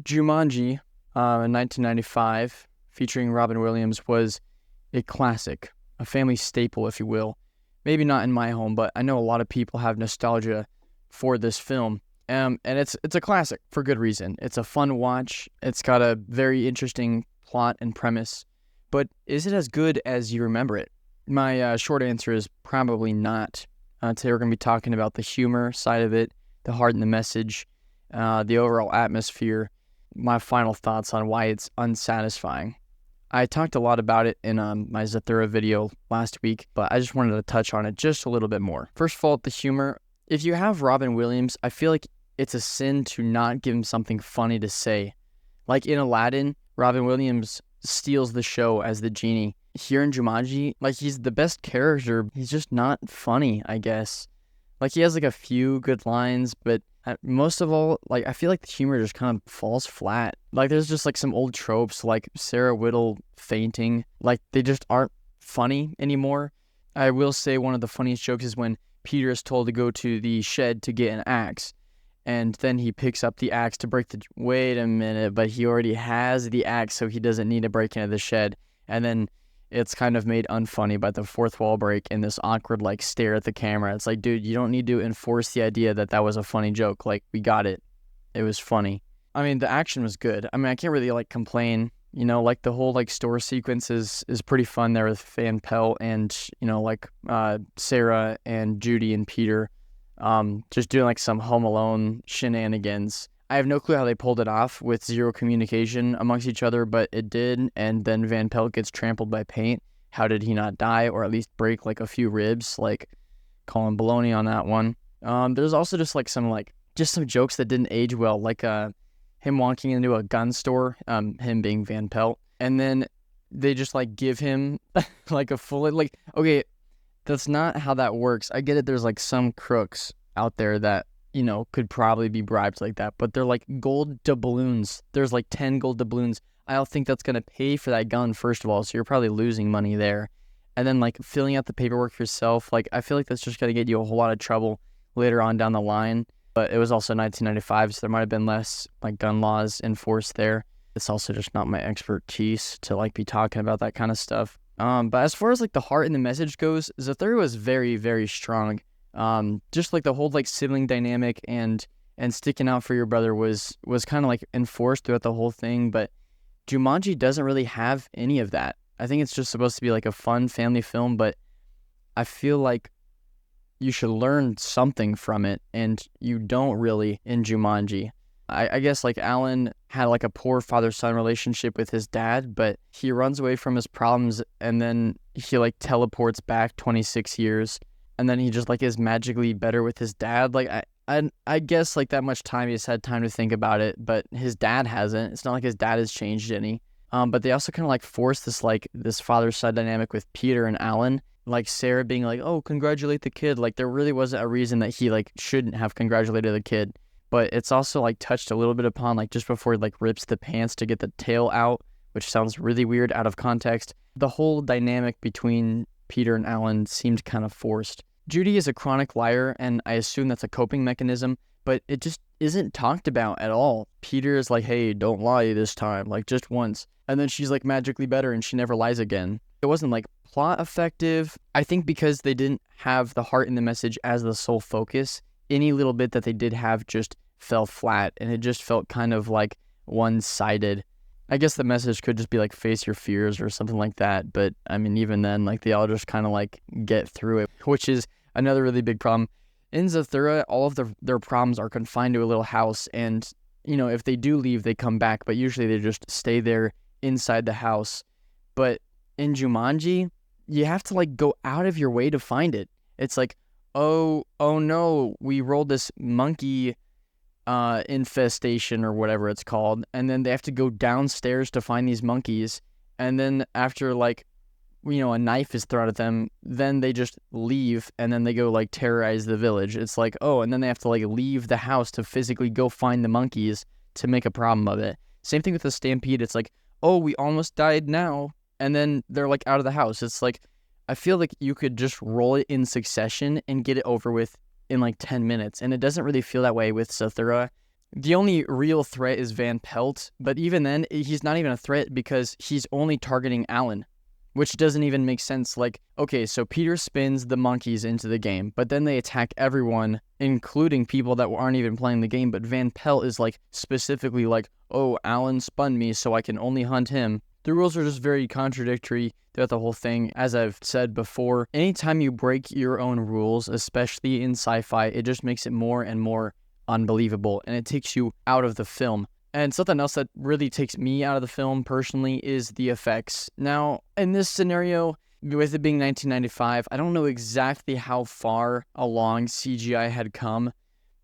Jumanji in 1995, featuring Robin Williams, was a classic, a family staple, if you will. Maybe not in my home, but I know a lot of people have nostalgia for this film. And it's a classic for good reason. It's a fun watch. It's got a very interesting plot and premise. But is it as good as you remember it? My short answer is probably not. Today we're going to be talking about the humor side of it, the heart and the message, the overall atmosphere, my final thoughts on why it's unsatisfying. I talked a lot about it in my Zathura video last week, but I just wanted to touch on it just a little bit more. First of all, the humor. If you have Robin Williams, I feel like it's a sin to not give him something funny to say. Like in Aladdin, Robin Williams steals the show as the genie. Here in Jumanji, like, he's the best character. He's just not funny, I guess. Like, he has like a few good lines, but most of all, like, I feel like the humor just kind of falls flat. Like, there's just like some old tropes, like Sarah Whittle fainting. Like, they just aren't funny anymore. I will say one of the funniest jokes is when Peter is told to go to the shed to get an axe, and then he picks up the axe to break the... Wait a minute, but he already has the axe, so he doesn't need to break into the shed. And then it's kind of made unfunny by the fourth wall break and this awkward, like, stare at the camera. It's like, dude, you don't need to enforce the idea that that was a funny joke. Like, we got it. It was funny. I mean, the action was good. I mean, I can't really, like, complain. You know, like, the whole, like, store sequence is pretty fun there with Van Pelt and, you know, like, Sarah and Judy and Peter just doing, like, some Home Alone shenanigans. I have no clue how they pulled it off with zero communication amongst each other, but it did, and then Van Pelt gets trampled by paint. How did he not die, or at least break, like, a few ribs? Like, calling baloney on that one. There's also just, like, some jokes that didn't age well, like, him walking into a gun store, him being Van Pelt, and then they just, like, give him, like, a full, like, okay, that's not how that works. I get it, there's, like, some crooks out there that, you know, could probably be bribed like that, but they're like gold doubloons. There's like 10 gold doubloons. I don't think that's going to pay for that gun, first of all, so you're probably losing money there. And then, like, filling out the paperwork yourself, like, I feel like that's just going to get you a whole lot of trouble later on down the line. But it was also 1995, so there might have been less, like, gun laws enforced there. It's also just not my expertise to, like, be talking about that kind of stuff. But as far as, like, the heart and the message goes, Zathura was very, very strong. Just like the whole, like, sibling dynamic and sticking out for your brother was kind of, like, enforced throughout the whole thing, but Jumanji doesn't really have any of that. I think it's just supposed to be like a fun family film, but I feel like you should learn something from it, and you don't really in Jumanji. I guess, like, Alan had, like, a poor father-son relationship with his dad, but he runs away from his problems, and then he, like, teleports back 26 years. And then he just, like, is magically better with his dad. Like, I guess, like, that much time he's had time to think about it, but his dad hasn't. It's not like his dad has changed any. But they also kind of, like, force this father-son dynamic with Peter and Alan. Like, Sarah being like, oh, congratulate the kid. Like, there really wasn't a reason that he, like, shouldn't have congratulated the kid. But it's also, like, touched a little bit upon, like, just before he, like, rips the pants to get the tail out, which sounds really weird out of context. The whole dynamic between Peter and Alan seemed kind of forced. Judy is a chronic liar, and I assume that's a coping mechanism, but it just isn't talked about at all. Peter is like, hey, don't lie this time, like, just once. And then she's, like, magically better, and she never lies again. It wasn't, like, plot effective. I think because they didn't have the heart and the message as the sole focus, any little bit that they did have just fell flat, and it just felt kind of, like, one-sided. I guess the message could just be, like, face your fears or something like that, but, I mean, even then, like, they all just kind of, like, get through it, which is another really big problem. In Zathura, all of their problems are confined to a little house, and, you know, if they do leave, they come back, but usually they just stay there inside the house. But in Jumanji, you have to, like, go out of your way to find it. It's like, oh no, we rolled this monkey infestation or whatever it's called, and then they have to go downstairs to find these monkeys, and then after, like, you know, a knife is thrown at them, then they just leave, and then they go, like, terrorize the village. It's like, oh, and then they have to, like, leave the house to physically go find the monkeys to make a problem of it. Same thing with the stampede. It's like, oh, we almost died now, and then they're, like, out of the house. It's like, I feel like you could just roll it in succession and get it over with in, like, 10 minutes, and it doesn't really feel that way with Zathura. The only real threat is Van Pelt, but even then, he's not even a threat because he's only targeting Alan, which doesn't even make sense. Like, okay, so Peter spins the monkeys into the game, but then they attack everyone, including people that aren't even playing the game, but Van Pelt is like specifically like, oh, Alan spun me, so I can only hunt him. The rules are just very contradictory throughout the whole thing. As I've said before, anytime you break your own rules, especially in sci-fi, it just makes it more and more unbelievable, and it takes you out of the film. And something else that really takes me out of the film personally is the effects. Now, in this scenario, with it being 1995, I don't know exactly how far along CGI had come,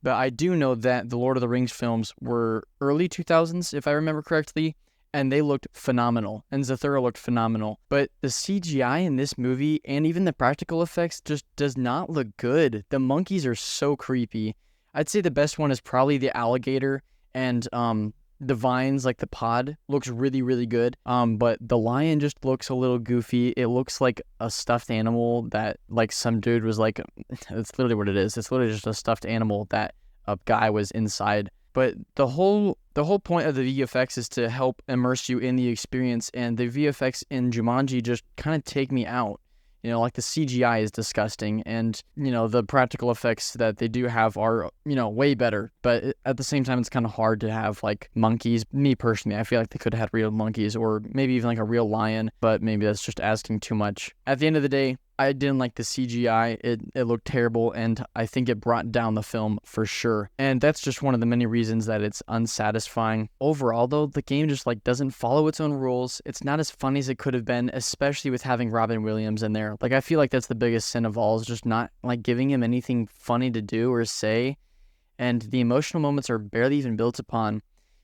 but I do know that the Lord of the Rings films were early 2000s, if I remember correctly, and they looked phenomenal, and Zathura looked phenomenal. But the CGI in this movie, and even the practical effects, just does not look good. The monkeys are so creepy. I'd say the best one is probably the alligator, and the vines, like the pod, looks really, really good. But the lion just looks a little goofy. It looks like a stuffed animal that, like, some dude was like, it's literally what it is. It's literally just a stuffed animal that a guy was inside. But the whole point of the VFX is to help immerse you in the experience, and the VFX in Jumanji just kind of take me out. You know, like the CGI is disgusting, and, you know, the practical effects that they do have are, you know, way better. But at the same time, it's kind of hard to have, like, monkeys. Me personally, I feel like they could have had real monkeys, or maybe even like a real lion, but maybe that's just asking too much. At the end of the day, I didn't like the CGI. It looked terrible, and I think it brought down the film for sure. And that's just one of the many reasons that it's unsatisfying. Overall, though, the game just, like, doesn't follow its own rules. It's not as funny as it could have been, especially with having Robin Williams in there. Like, I feel like that's the biggest sin of all, is just not, like, giving him anything funny to do or say. And the emotional moments are barely even built upon.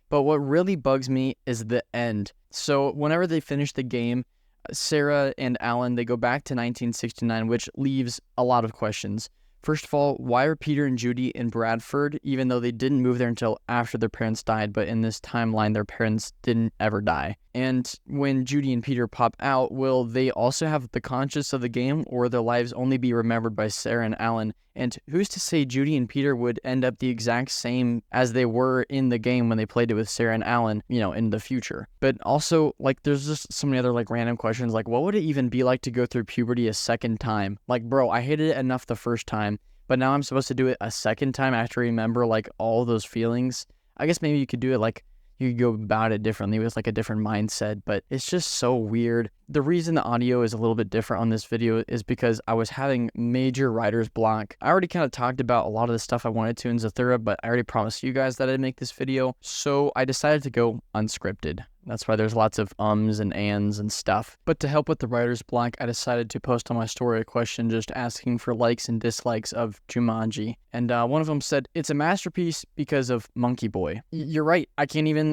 But what really bugs me is the end. So whenever they finish the game, Sarah and Alan, they go back to 1969, which leaves a lot of questions. First of all, why are Peter and Judy in Bradford, even though they didn't move there until after their parents died, but in this timeline, their parents didn't ever die? And when Judy and Peter pop out, will they also have the conscience of the game, or will their lives only be remembered by Sarah and Alan? And who's to say Judy and Peter would end up the exact same as they were in the game when they played it with Sarah and Alan, you know, in the future? But also, like, there's just so many other, like, random questions, like, what would it even be like to go through puberty a second time? Like, bro, I hated it enough the first time, but now I'm supposed to do it a second time after I remember, like, all those feelings. I guess maybe you could do it, like, you could go about it differently with, like, a different mindset, but it's just so weird. The reason the audio is a little bit different on this video is because I was having major writer's block. I already kind of talked about a lot of the stuff I wanted to in Zathura, but I already promised you guys that I'd make this video, so I decided to go unscripted. That's why there's lots of ums and ands and stuff. But to help with the writer's block, I decided to post on my story a question just asking for likes and dislikes of Jumanji. And one of them said, it's a masterpiece because of Monkey Boy. You're right. I can't even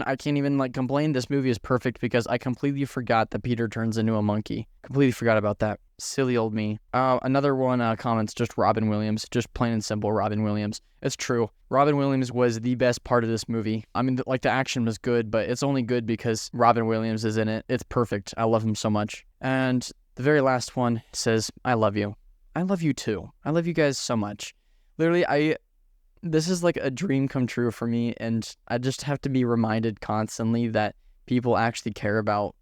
like complain. This movie is perfect because I completely forgot that Peter turns into a monkey. Completely forgot about that. Silly old me. Another one comments just Robin Williams, just plain and simple Robin Williams. It's true. Robin Williams was the best part of this movie. I mean, like, the action was good, but it's only good because Robin Williams is in it. It's perfect. I love him so much. And the very last one says, I love you. I love you too. I love you guys so much. Literally, this is like a dream come true for me, and I just have to be reminded constantly that people actually care about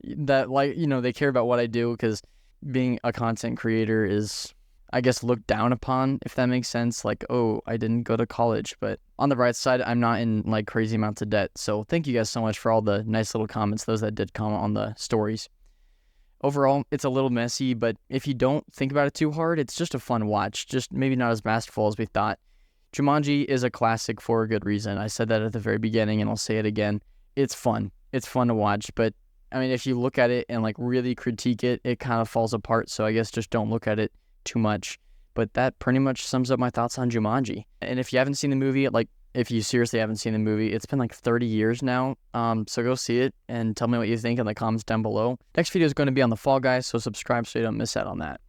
that, like, you know, they care about what I do, because being a content creator is, I guess, looked down upon, if that makes sense. Like, oh, I didn't go to college, but on the right side, I'm not in, like, crazy amounts of debt. So thank you guys so much for all the nice little comments, those that did comment on the stories. Overall, it's a little messy, but if you don't think about it too hard, it's just a fun watch, just maybe not as masterful as we thought. Jumanji is a classic for a good reason. I said that at the very beginning, and I'll say it again. It's fun. It's fun to watch, but I mean, if you look at it and, like, really critique it, it kind of falls apart. So I guess just don't look at it too much. But that pretty much sums up my thoughts on Jumanji. And if you haven't seen the movie, like, if you seriously haven't seen the movie, it's been like 30 years now. So go see it and tell me what you think in the comments down below. Next video is going to be on the Fall Guys, so subscribe so you don't miss out on that.